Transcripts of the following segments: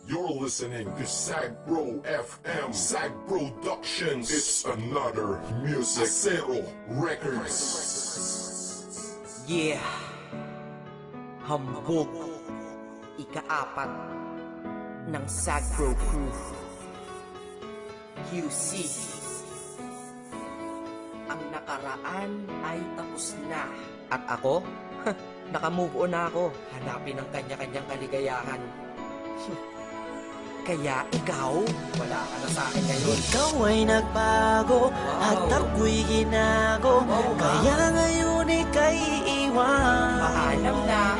You're listening to Sagbro FM, Sag Productions. It's another music Zero Records. Yeah, hambog, ika-4 ng Sagbro Crew. QC, ang nakaraan ay tapos na. At ako, naka-move on na ako. Hanapin ang kanya-kanyang kaligayahan. Kaya ikaw, wala ka na sa akin ngayon. Ikaw ay nagbago at ako'y ginago. Kaya ngayon ika'y iwan. Paalam na.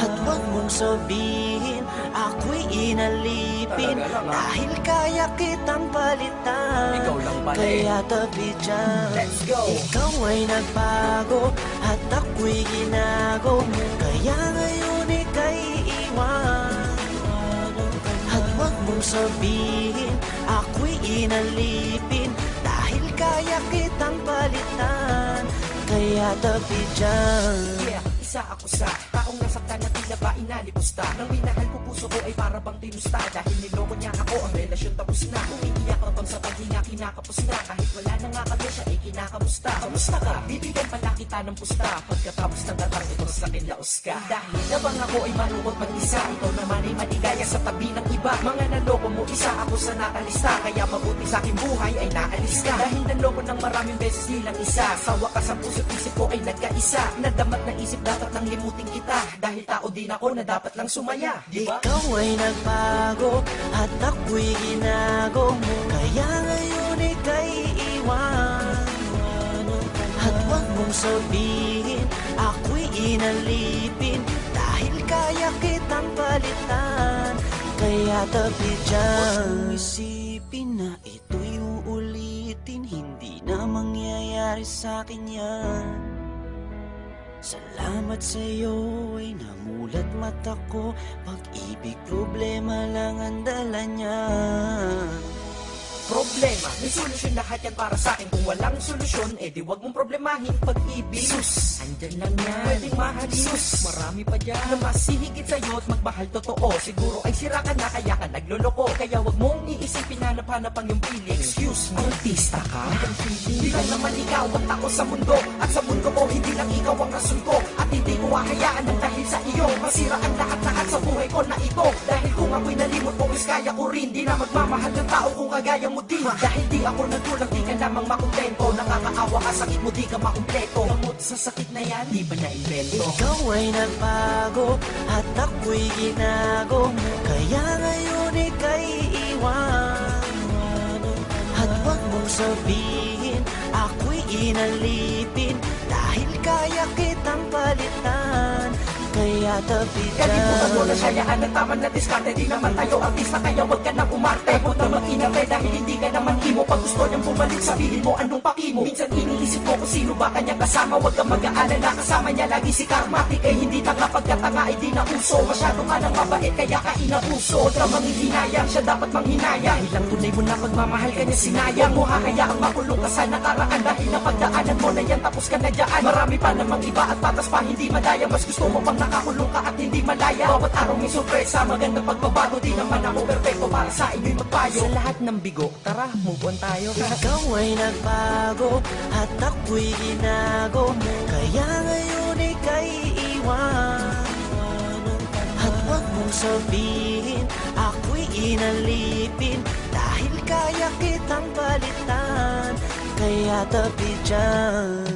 At huwag mong sabihin ako'y inalipin. Dahil kaya kitang palitan. Ikaw lang pala eh. Kaya tabi dyan. Let's go. Ikaw ay nagbago at ako'y ginago. Kaya ngayon ika'y iwan. Huwag mong sabihin, ako'y inalipin. Dahil kaya kitang palitan. Kaya tabi dyan. Yeah, isa ako sa taong nasaktan na tila ba inalipusta. Nang minahal ko puso ko ay para bang tinusta. Dahil niloko niya ako, ang relasyon tapos na. Umiiyak ako sa paghinga, kinakapos na. Kahit wala na nga kami, siya ay kinakamusta. Kamusta ka? Bibigyan pala kita ng pusta. Pagkatapos ng datang ito sa akin laos ka. Dahil nabang ako ay malungkot mag-isa. Ikaw naman ay maligaya sa tabi ng iba. Mga naloko mo, isa ako sa nakalista. Kaya mabuti sa aking buhay ay naalis ka. Dahil naloko ng maraming beses nilang isa. Sa wakas ang puso't isip ko ay nagkaisa. Nadamat na isip dapat nang limutin kita. Dahil tao din ako na dapat lang sumaya, diba? Ikaw ay nagbago at ako'y ginago. Kaya ngayon ika'y iwan. At huwag mong sabihin ako'y inalipin. Dahil kaya kitang palitan. Kaya tabi dyan. Huwag isipin na ito'y uulitin. Hindi na mangyayari sa'kin yan. Salamat sa'yo ay namulat mata ko. Pag-ibig problema lang ang dala niya. Problema, may solusyon lahat yan para sa akin. Kung walang solusyon, di wag mong problemahin pag-ibig. Sus, andyan lang yan, pwedeng mahalin. Sus, marami pa dyan na mas hihigit sa'yo at magmahal totoo. Siguro ay sira ka na kaya ka nagloloko. Kaya wag mong iisipin na napanapang yung feeling. Excuse me, artista ka? Hindi lang naman ikaw ang tao sa mundo. At sa mundo ko, hindi lang ikaw ang rason ko. At hindi ko hahayaan ng dahil sa iyo masira ang lahat-lahat sa buhay ko na ito. Dahil kung ako'y nalimot mo, is kaya ko rin. Di na magmamahal ng tao kung kagaya mo din. Dahil di ako nagkulang, di ka namang makontento. Nakakaawa ka, sakit mo, di ka makumpleto. Gamot sa sakit na yan, di ba na-invento? Ikaw ay nagbago at ako'y ginago. Kaya ngayon ika'y iwan. At huwag mong sabihin ako'y inalipin. Dahil kaya kitang palitan. Kaya tabi dyan. Kalimutan mo na sayaan na tama na diskarte. Di naman tayo artista kaya wag ka nang umarte. Huwag na mag-inarte dahil hindi ka naman imo. Pag gusto niyang bumalik sabihin mo anong paki mo. Minsan iniisip ko kung sino ba kanyang kasama. Huwag kang mag-aalala kasama niya lagi si Karmatic. Ay hindi tanga pagkatanga ay di na uso. Masyado ka nang mabait kaya ka inabuso. Huwag kang manghihinayang siya dapat manghinayang. Dahil lang tunay mo na pagmamahal ka niya sinayang. Mo hahayaang makulong ka sa nakaraan. Dahil napagdaanan mo na yan tapos ka na dyan. Marami pa namang iba at patas pa hindi madaya. Mas gusto mo pang nakakulong ka at hindi malaya. Bawat araw may sorpresa, magandang pagbabago. Di naman ako perfecto para sa inyo'y magpayo. Sa lahat ng bigo, tara, move on tayo. Ikaw ay nagbago at ako'y ginago. Kaya ngayon ika'y iwan. At huwag mong sabihin ako'y inalipin. Dahil kaya kitang palitan. Kaya tabi dyan.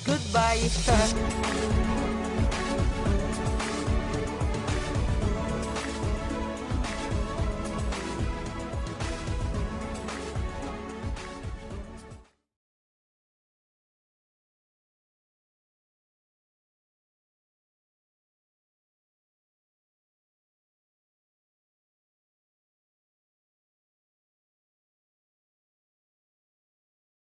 Goodbye.